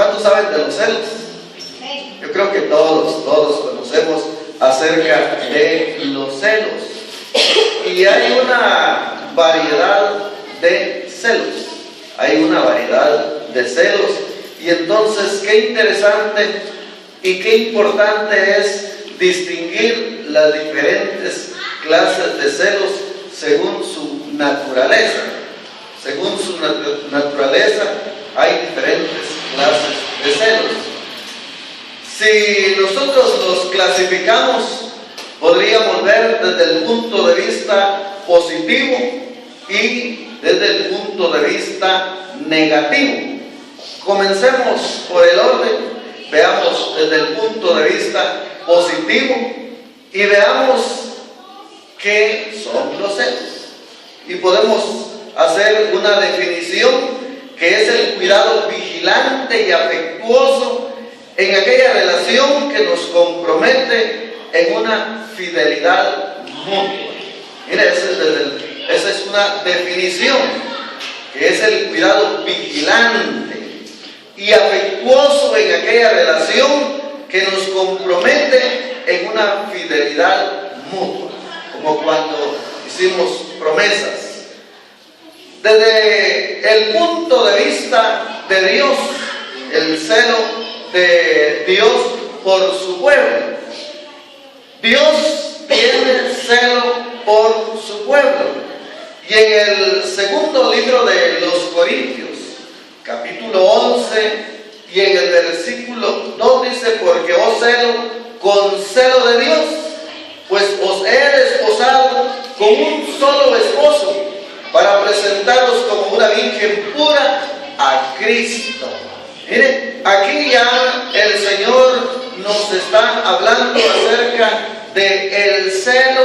¿Cuántos saben de los celos? Yo creo que todos conocemos acerca de los celos. Y hay una variedad de celos. Hay una variedad de celos. Y entonces, qué interesante y qué importante es distinguir las diferentes clases de celos según su naturaleza. Según su naturaleza hay diferentes clases de celos. Si nosotros los clasificamos, podríamos ver desde el punto de vista positivo y desde el punto de vista negativo. Comencemos por el orden. Veamos desde el punto de vista positivo y veamos qué son los celos. Y podemos hacer una definición que es el cuidado vigilante y afectuoso en aquella relación que nos compromete en una fidelidad mutua. Mira, esa es una definición, que es el cuidado vigilante y afectuoso en aquella relación que nos compromete en una fidelidad mutua, como cuando hicimos promesas. Desde el punto de vista de Dios, el celo de Dios por su pueblo. Dios tiene celo por su pueblo. Y en el segundo libro de los Corintios, capítulo 11, y en el versículo 2 dice: porque os celo con celo de Dios, pues os he desposado con un solo esposo, para presentaros como una virgen pura a Cristo. Miren, aquí ya el Señor nos está hablando acerca del celo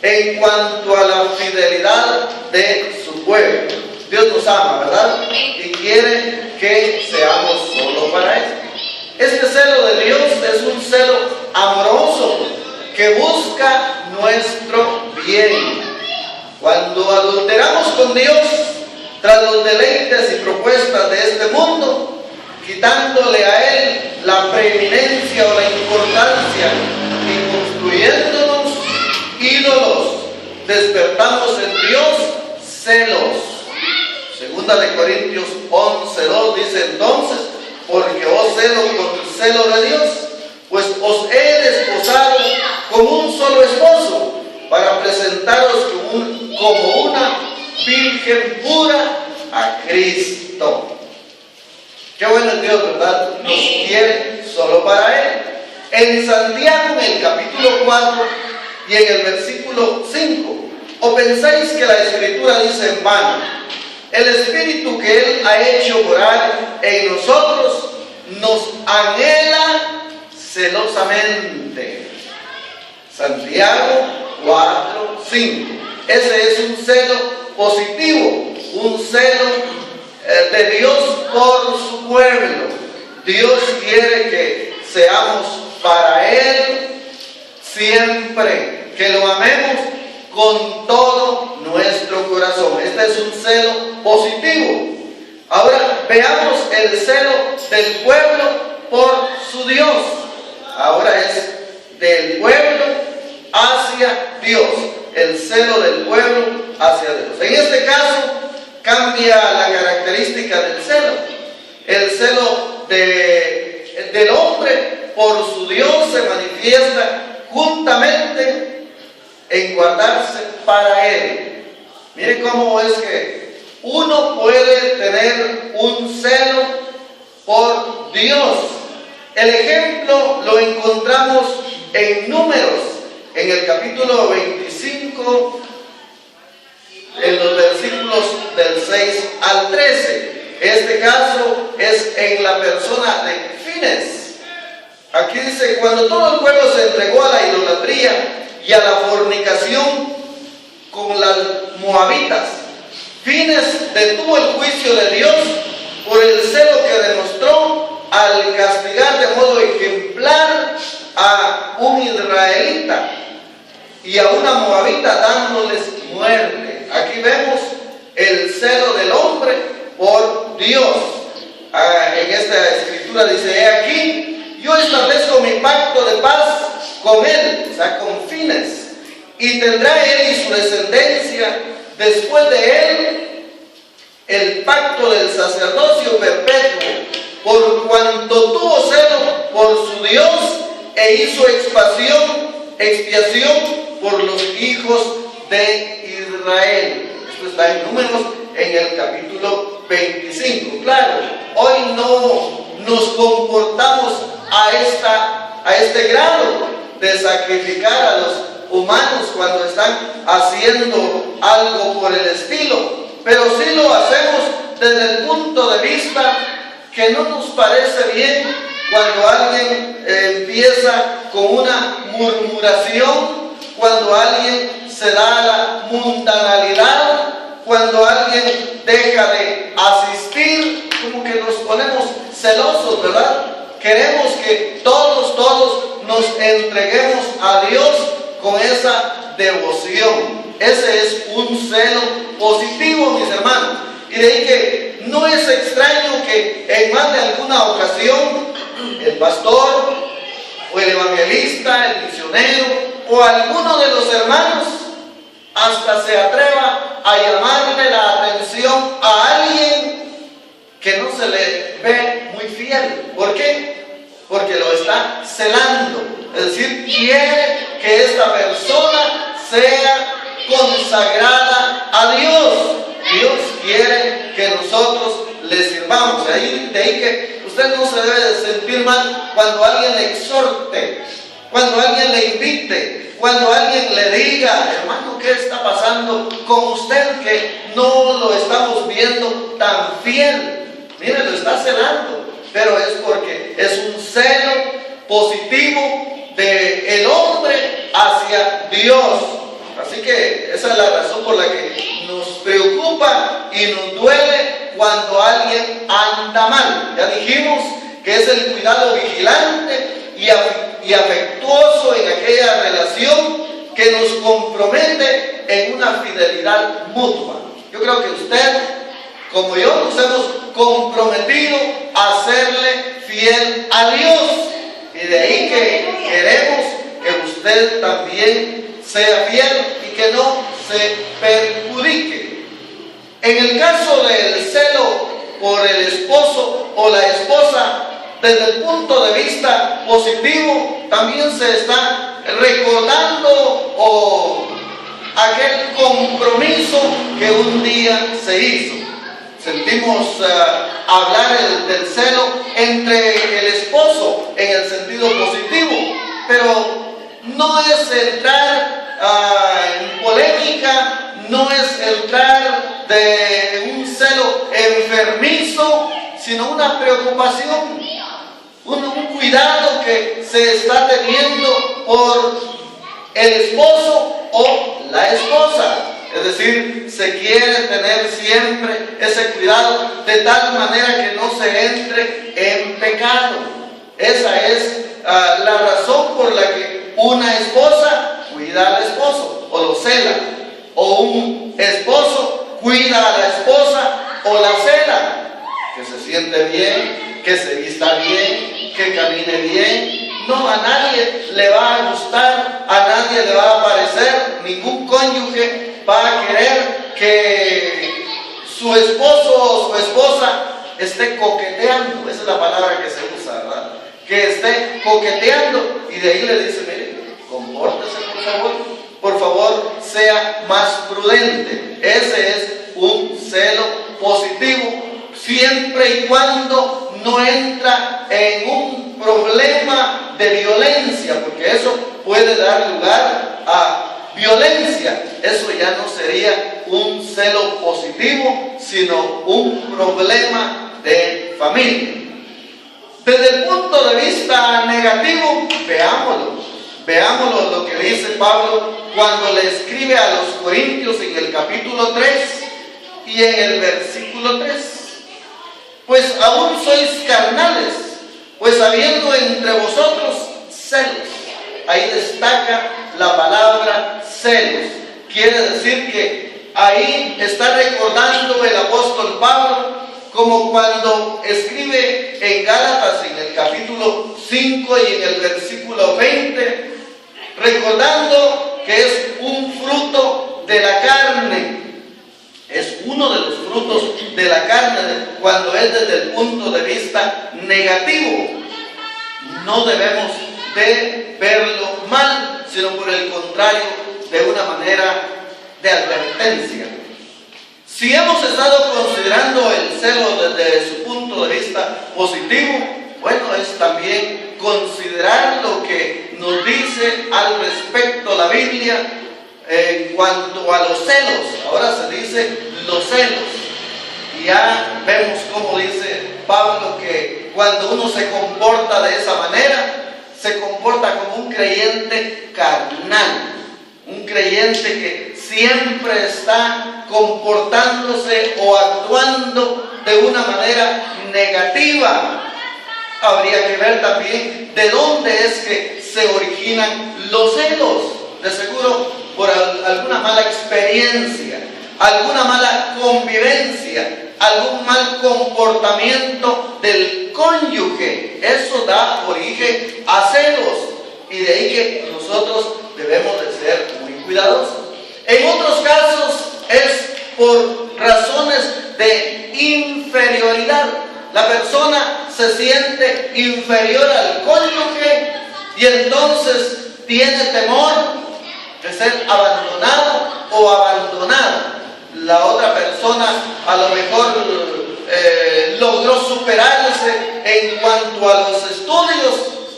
en cuanto a la fidelidad de su pueblo. Dios nos ama, ¿verdad? Y quiere que seamos solo para Él. Este celo de Dios es un celo amoroso que busca nuestro bien. Cuando adulteramos con Dios tras los deleites y propuestas de este mundo, quitándole a Él la preeminencia o la importancia y construyéndonos ídolos, despertamos en Dios celos. Segunda de Corintios 11:2 dice: entonces, porque os celo con el celo de Dios, pues os he desposado con un solo esposo, para presentaros como una virgen pura a Cristo. Qué bueno es Dios, ¿verdad? Nos quiere solo para Él. En Santiago, en el capítulo 4 y en el versículo 5, ¿o pensáis que la Escritura dice en vano? El Espíritu que Él ha hecho morar en nosotros nos anhela celosamente. Santiago 4:5. Ese es un celo positivo, un celo de Dios por su pueblo. Dios quiere que seamos para Él siempre, que lo amemos con todo nuestro corazón. Este es un celo positivo. Ahora veamos el celo del pueblo por su Dios. Ahora es del pueblo hacia Dios, el celo del pueblo hacia Dios. En este caso cambia la característica del celo. El celo del hombre por su Dios se manifiesta juntamente en guardarse para Él. Mire cómo es que uno puede tener un celo por Dios. El ejemplo lo encontramos en Números, en el capítulo 25, en los versículos del 6 al 13. Este caso es en la persona de Fines. Aquí dice: cuando todo el pueblo se entregó a la idolatría y a la fornicación con las moabitas, Fines detuvo el juicio de Dios por el celo que demostró al castigar de modo ejemplar a un israelita y a una moabita, dándoles muerte. Aquí vemos el celo del hombre por Dios. En esta escritura dice: he aquí, yo establezco mi pacto de paz con él, o sea, con fines, y tendrá él y su descendencia después de él el pacto del sacerdocio perpetuo, por cuanto tuvo celo por su Dios e hizo expiación por los hijos de Israel. Esto está en Números, en el capítulo 25. Claro, hoy no nos comportamos a este grado de sacrificar a los humanos cuando están haciendo algo por el estilo, pero sí lo hacemos desde el punto de vista que no nos parece bien cuando alguien empieza con una murmuración, cuando alguien se da a la mundanalidad, cuando alguien deja de asistir, como que nos ponemos celosos, ¿verdad? Queremos que todos nos entreguemos a Dios con esa devoción. Ese es un celo positivo, mis hermanos. Y de ahí que no es extraño que en más de alguna ocasión el pastor o el evangelista, el misionero o alguno de los hermanos hasta se atreva a llamarle la atención a alguien que no se le ve muy fiel. ¿Por qué? Porque lo está celando. Es decir, quiere que esta persona sea consagrada a Dios. Dios quiere que nosotros le sirvamos. De ahí que usted no se debe de sentir mal cuando alguien le exhorte, cuando alguien le invite, cuando alguien le diga: hermano, ¿qué está pasando con usted que no lo estamos viendo tan fiel? Mire, lo está celando, pero es porque es un celo positivo del hombre hacia Dios. Así que esa es la razón por la que nos preocupa y nos duele cuando alguien anda mal. Ya dijimos que es el cuidado vigilante y afectuoso en aquella relación que nos compromete en una fidelidad mutua. Yo creo que usted, como yo, nos hemos comprometido a serle fiel a Dios. Y de ahí que queremos que usted también sea fiel y que no se perjudique. En el caso del celo por el esposo o la esposa, desde el punto de vista positivo, también se está recordando aquel compromiso que un día se hizo. Sentimos hablar del celo entre el esposo en el sentido positivo, pero no es entrar en polémica, no es entrar de un celo enfermizo, sino una preocupación, un cuidado que se está teniendo por el esposo o la esposa. Es decir, se quiere tener siempre ese cuidado de tal manera que no se entre en pecado. Esa es la razón por la que una esposa cuida al esposo o lo cela, o un esposo cuida a la esposa o la cela. Que se siente bien, que se vista bien, que camine bien. No, a nadie le va a gustar, a nadie le va a parecer, ningún cónyuge va a querer que su esposo o su esposa esté coqueteando. Esa es la palabra que se usa, ¿verdad? Que esté coqueteando, y de ahí le dice: mire, compórtese por favor, sea más prudente. Ese es un celo positivo, siempre y cuando no entra en un problema de violencia, porque eso puede dar lugar a violencia. Eso ya no sería un celo positivo, sino un problema de familia. Desde el punto de vista negativo, veámoslo lo que dice Pablo cuando le escribe a los Corintios en el capítulo 3 y en el versículo 3. Pues aún sois carnales, pues habiendo entre vosotros celos. Ahí destaca la palabra celos. Quiere decir que ahí está recordando el apóstol Pablo como cuando escribe en Gálatas en el capítulo 5 y en el versículo 20, recordando que es un fruto de la carne, es uno de los frutos de la carne, cuando es desde el punto de vista negativo. No debemos de verlo mal, sino por el contrario, de una manera de advertencia. Si hemos estado considerando el celo desde su punto de vista positivo, bueno, es también considerar lo que nos dice al respecto la Biblia en cuanto a los celos. Ahora se dice los celos. Y ya vemos cómo dice Pablo que cuando uno se comporta de esa manera, se comporta como un creyente carnal, un creyente que siempre está comportándose o actuando de una manera negativa. Habría que ver también de dónde es que se originan los celos. De seguro por alguna mala experiencia, alguna mala convivencia, algún mal comportamiento del cónyuge. Eso da origen a celos, y de ahí que nosotros debemos de ser muy cuidadosos. En otros casos es por razones de inferioridad. La persona se siente inferior al cónyuge y entonces tiene temor de ser abandonado o abandonada. La otra persona a lo mejor logró superarse en cuanto a los estudios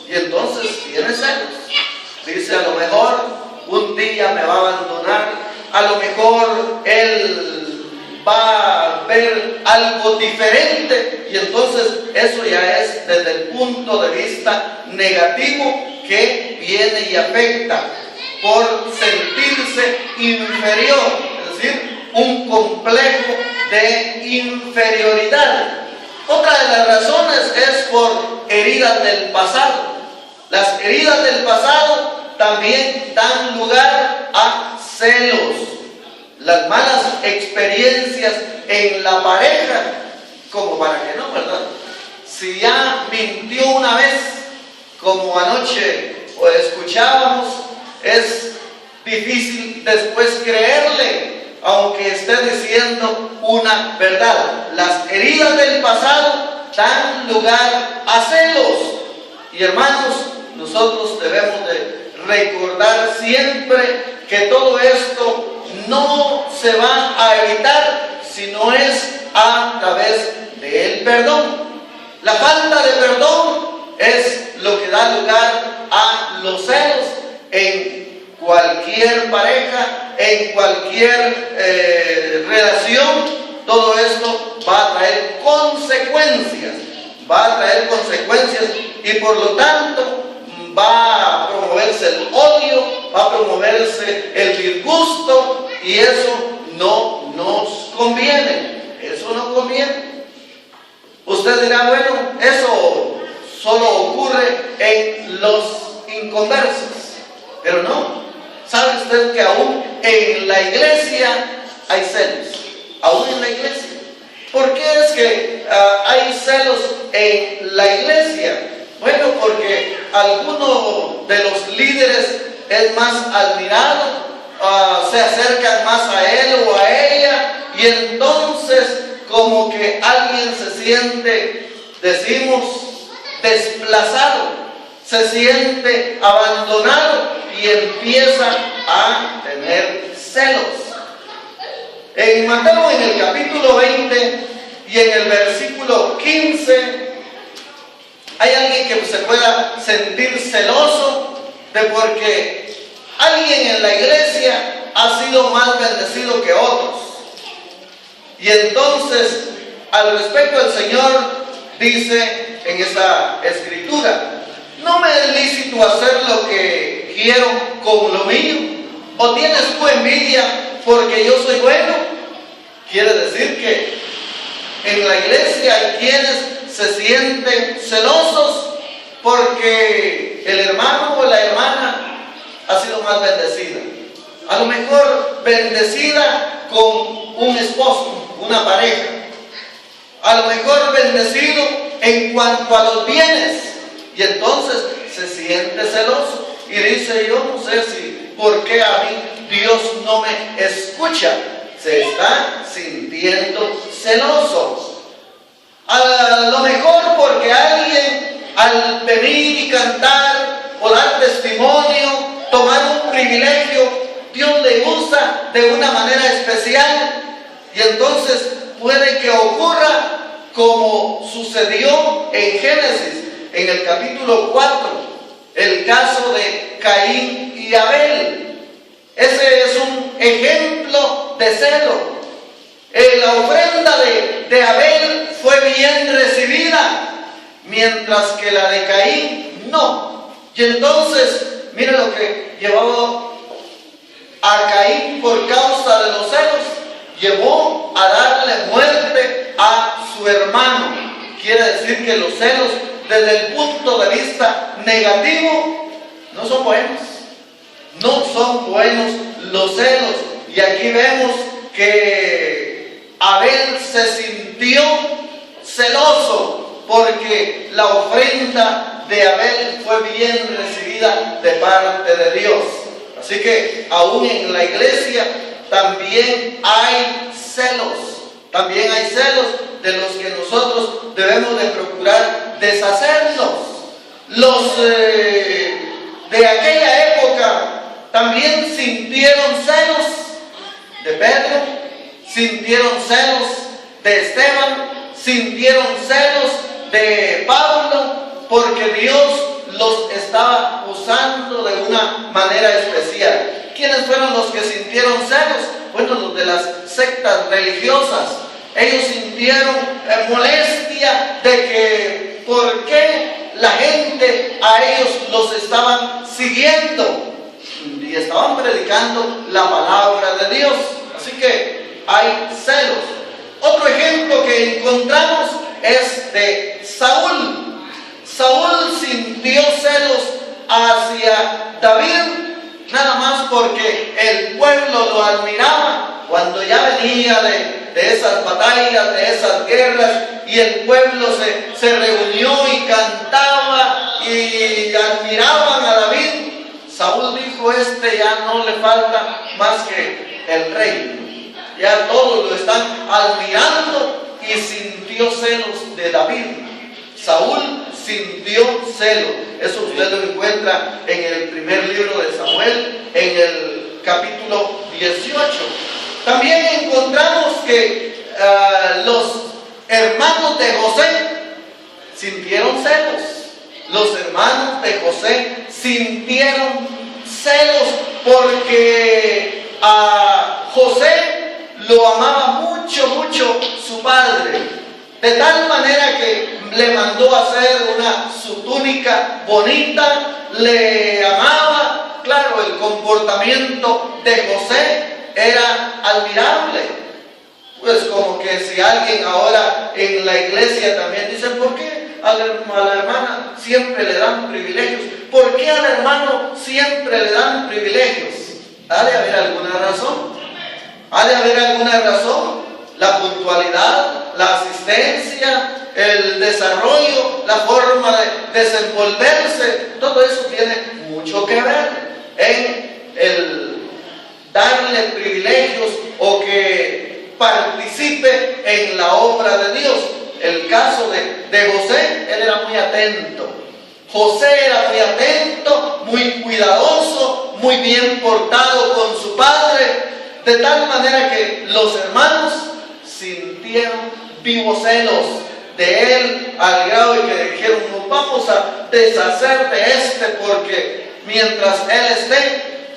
y entonces tiene celos. Dice, a lo mejor un día me va a abandonar, a lo mejor él va a ver algo diferente, y entonces eso ya es desde el punto de vista negativo que viene y afecta por sentirse inferior, es decir, un complejo de inferioridad. Otra de las razones es por heridas del pasado. Las heridas del pasado también dan lugar a celos. Las malas experiencias en la pareja, como para que no, ¿verdad? Si ya mintió una vez, como anoche escuchábamos, es difícil después creerle, aunque esté diciendo una verdad. Las heridas del pasado dan lugar a celos. Y hermanos, nosotros debemos de recordar siempre que todo esto no se va a evitar si no es a través del perdón. La falta de perdón es lo que da lugar a los celos en cualquier pareja, en cualquier relación. Todo esto va a traer consecuencias, y por lo tanto va a promoverse el odio, va a promoverse el disgusto, y eso no nos conviene. Eso no conviene. Usted dirá, bueno, eso solo ocurre en los inconversos, pero no. ¿Sabe usted que aún en la iglesia hay celos? Aún en la iglesia. ¿Por qué es que hay celos en la iglesia? Bueno, porque alguno de los líderes es más admirado, se acercan más a él o a ella, y entonces como que alguien se siente, decimos, desplazado, se siente abandonado y empieza a tener celos. En Mateo, en el capítulo 20 y en el versículo 15, hay alguien que se pueda sentir celoso de porque alguien en la iglesia ha sido más bendecido que otros. Y entonces, al respecto, el Señor dice en esa escritura: no me es lícito hacer lo que quiero con lo mío, o tienes tu envidia porque yo soy bueno. Quiere decir que en la iglesia hay quienes se sienten celosos porque el hermano o la hermana ha sido más bendecida. A lo mejor bendecida con un esposo, una pareja. a lo mejor bendecido en cuanto a los bienes, y entonces se siente celoso y dice: yo no sé si, ¿por qué a mí Dios no me escucha? Se está sintiendo celoso. A lo mejor porque alguien, al venir y cantar o dar testimonio, tomar un privilegio, Dios le usa de una manera especial, y entonces puede que ocurra como sucedió en Génesis, en el capítulo 4, el caso de Caín y Abel. Ese es un ejemplo de celo. La ofrenda de Abel fue bien recibida, mientras que la de Caín no. Y entonces, mire lo que llevó a Caín por causa de los celos: llevó a darle muerte a su hermano. Quiere decir que los celos, desde el punto de vista negativo, no son buenos. No son buenos los celos. Y aquí vemos que Abel se sintió celoso porque la ofrenda de Abel fue bien recibida de parte de Dios. Así que aún en la iglesia también hay celos. También hay celos de los que nosotros debemos de procurar deshacernos. Los de aquella época también sintieron celos de Pedro, sintieron celos de Esteban, sintieron celos de Pablo, porque Dios los estaba usando de una manera especial. ¿Quiénes fueron los que sintieron celos? Bueno, los de las sectas religiosas. Ellos sintieron molestia de que por qué la gente a ellos los estaban siguiendo y estaban predicando la palabra de Dios. Así que hay celos. Otro ejemplo que encontramos es de Saúl. Saúl sintió celos hacia David, nada más porque el pueblo lo admiraba cuando ya venía de esas batallas, de esas guerras, y el pueblo se reunió y cantaba y admiraban a David. Saúl dijo: ya no le falta más que el rey. Ya todos lo están admirando, y sintió celos de David. Saúl sintió celo. Eso usted lo encuentra en el primer libro de Samuel, en el capítulo 18. También encontramos que los hermanos de José sintieron celos. Los hermanos de José sintieron celos porque a José lo amaba mucho, mucho su padre, de tal manera que le mandó a hacer su túnica bonita, le amaba. Claro, el comportamiento de José era admirable. Pues como que si alguien ahora en la iglesia también dice: ¿por qué a la hermana siempre le dan privilegios? ¿Por qué al hermano siempre le dan privilegios? Ha de haber alguna razón. Ha de haber alguna razón. La puntualidad, la asistencia, el desarrollo, la forma de desenvolverse, todo eso tiene mucho que ver en el darle privilegios o que participe en la obra de Dios. El caso de José, él era muy atento. José era muy atento, muy cuidadoso, muy bien portado con su padre, de tal manera que los hermanos sintieron vivos celos de él, al grado de que dijeron: nos vamos a deshacer de porque mientras él esté,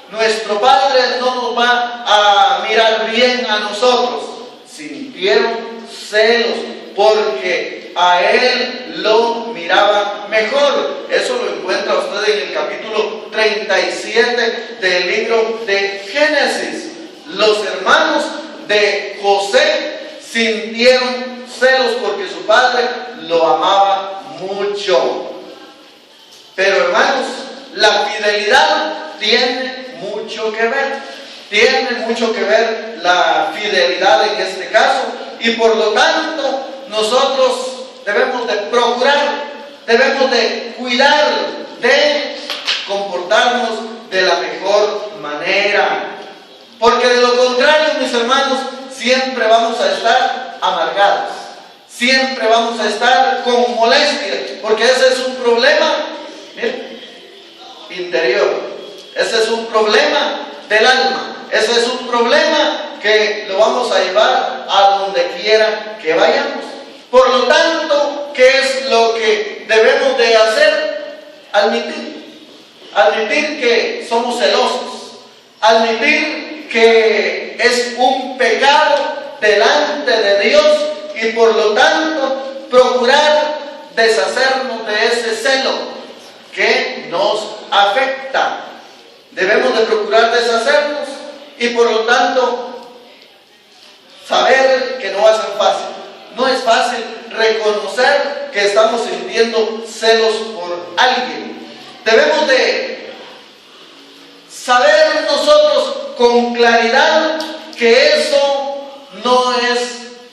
nuestro padre no nos va a mirar bien a nosotros. Sintieron celos porque a él lo miraban mejor. Eso lo encuentra usted en el capítulo 37 del libro de Génesis. Los hermanos de José sintieron celos porque su padre lo amaba mucho. Pero hermanos, la fidelidad tiene mucho que ver. Tiene mucho que ver la fidelidad en este caso y por lo tanto nosotros debemos de procurar, debemos de cuidar de comportarnos de la mejor manera. Porque de lo contrario, mis hermanos, siempre vamos a estar amargados. Siempre vamos a estar con molestia. Porque ese es un problema, miren, interior. Ese es un problema del alma. Ese es un problema que lo vamos a llevar a donde quiera que vayamos. Por lo tanto, ¿qué es lo que debemos de hacer? Admitir que somos celosos. Admitir que es un pecado delante de Dios y por lo tanto procurar deshacernos de ese celo que nos afecta. Debemos de procurar deshacernos y por lo tanto saber que no va a ser fácil. No es fácil reconocer que estamos sintiendo celos por alguien. Debemos de saber nosotros con claridad que eso no es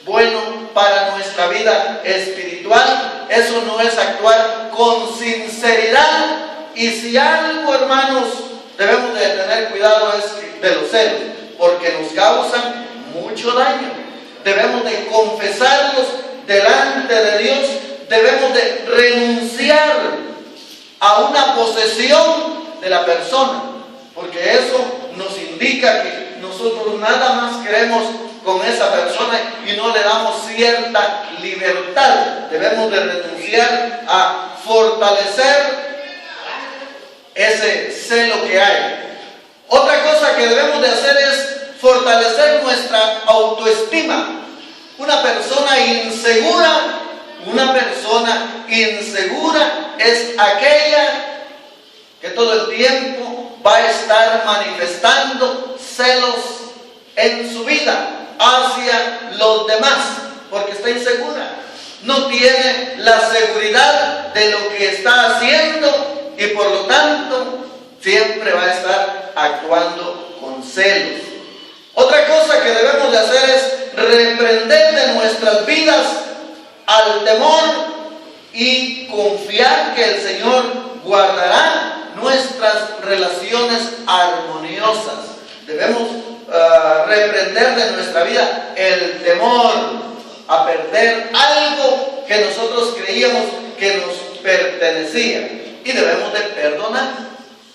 bueno para nuestra vida espiritual. Eso no es actuar con sinceridad. Y si algo, hermanos, debemos de tener cuidado es de los celos, porque nos causan mucho daño. Debemos de confesarlos delante de Dios. Debemos de renunciar a una posesión de la persona, porque eso nos indica que nosotros nada más queremos con esa persona y no le damos cierta libertad. Debemos de renunciar a fortalecer ese celo que hay. Otra cosa que debemos de hacer es fortalecer nuestra autoestima. Una persona insegura es aquella que todo el tiempo va a estar manifestando celos en su vida hacia los demás, porque está insegura. No tiene la seguridad de lo que está haciendo y por lo tanto siempre va a estar actuando con celos. Otra cosa que debemos de hacer es reprender de nuestras vidas al temor y confiar que el Señor guardará nuestras relaciones armoniosas. Debemos reprender de nuestra vida el temor a perder algo que nosotros creíamos que nos pertenecía. Y debemos de perdonar.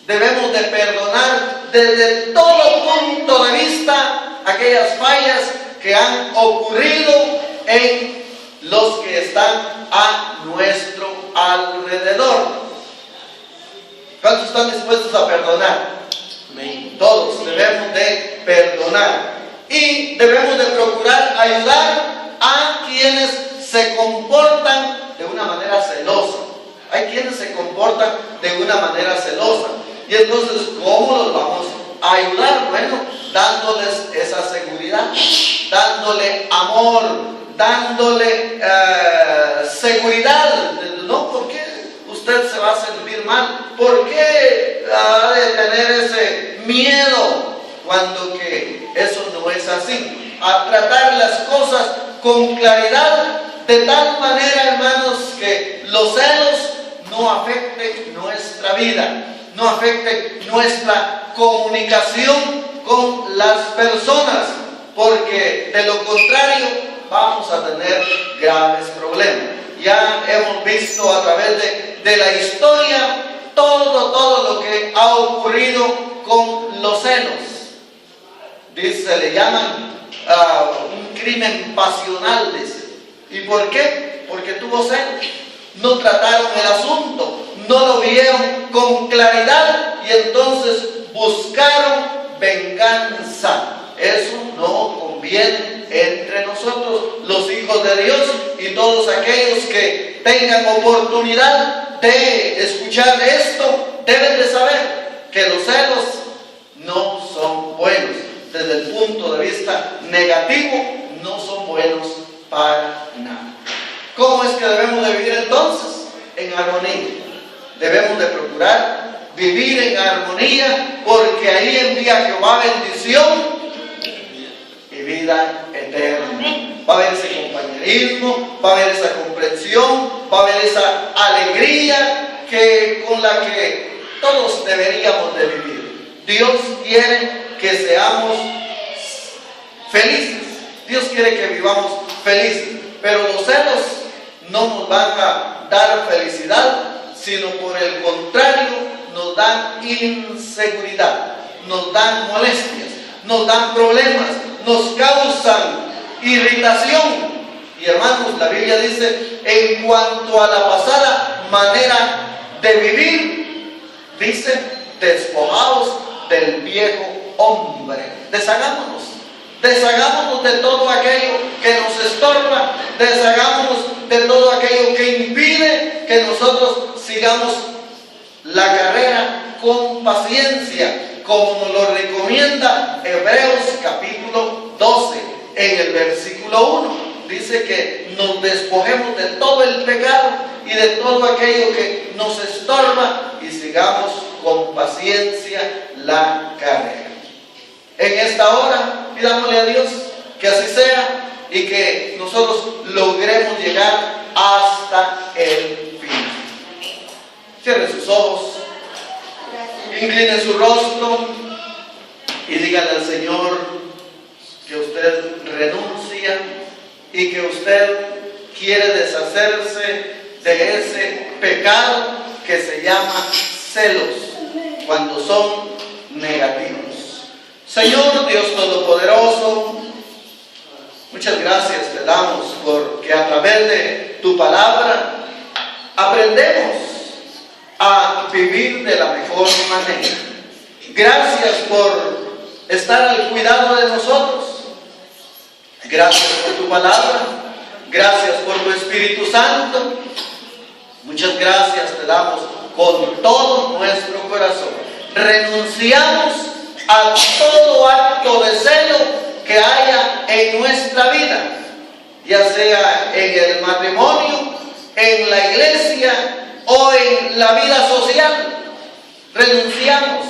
Debemos de perdonar desde todo punto de vista aquellas fallas que han ocurrido en los que están a nuestro alrededor. ¿Cuántos están dispuestos a perdonar? Todos debemos de perdonar. Y debemos de procurar ayudar a quienes se comportan de una manera celosa. Hay quienes se comportan de una manera celosa. Y entonces, ¿cómo los vamos a ayudar? Bueno, dándoles esa seguridad, dándole amor, dándole seguridad. No, ¿por qué usted se va a sentir mal? ¿Por qué ha de tener ese miedo cuando que eso no es así? A tratar las cosas con claridad, de tal manera, hermanos, que los celos no afecten nuestra vida, no afecte nuestra comunicación con las personas, porque de lo contrario vamos a tener graves problemas. Ya hemos visto a través de la historia todo lo que ha ocurrido con los celos. Dice, le llaman un crimen pasional, dice. ¿Y por qué? Porque tuvo celos. No trataron el asunto, no lo vieron con claridad y entonces buscaron venganza. Eso no conviene entre nosotros, los hijos de Dios, y todos aquellos que tengan oportunidad de escuchar esto, deben de saber que los celos no son buenos. Desde el punto de vista negativo, no son buenos para nada. ¿Cómo es que debemos de vivir entonces? En armonía. Debemos de procurar vivir en armonía, porque ahí envía Jehová bendición y vida eterna. va a haber ese compañerismo, va a haber esa comprensión, va a haber esa alegría con la que todos deberíamos de vivir. Dios quiere que seamos felices. Dios quiere que vivamos felices. Pero los celos no nos van a dar felicidad, sino por el contrario, nos dan inseguridad, nos dan molestias, nos dan problemas, nos causan irritación. Y hermanos, la Biblia dice, en cuanto a la pasada manera de vivir, dice, despojaos del viejo hombre. Deshagámonos de todo aquello que nos estorba, deshagámonos de todo aquello que impide que nosotros sigamos la carrera con paciencia, como nos lo recomienda Hebreos capítulo 12, en el versículo 1. Dice que nos despojemos de todo el pecado y de todo aquello que nos estorba y sigamos con paciencia la carrera. En esta hora, pidámosle a Dios que así sea y que nosotros logremos llegar hasta el fin. Cierre sus ojos, incline su rostro y dígale al Señor que usted renuncia y que usted quiere deshacerse de ese pecado que se llama celos cuando son negativos. Señor Dios Todopoderoso, muchas gracias te damos porque a través de tu palabra aprendemos a vivir de la mejor manera. Gracias por estar al cuidado de nosotros. Gracias por tu palabra. Gracias por tu Espíritu Santo. Muchas gracias te damos con todo nuestro corazón. Renunciamos a todo acto de celo que haya en nuestra vida, ya sea en el matrimonio, en la iglesia o en la vida social. Renunciamos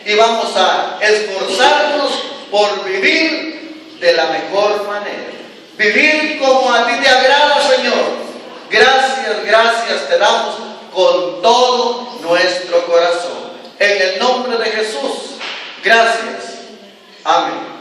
y vamos a esforzarnos por vivir de la mejor manera, vivir como a ti te agrada, Señor. Gracias te damos con todo nuestro corazón. En el nombre de Jesús, gracias. Amén.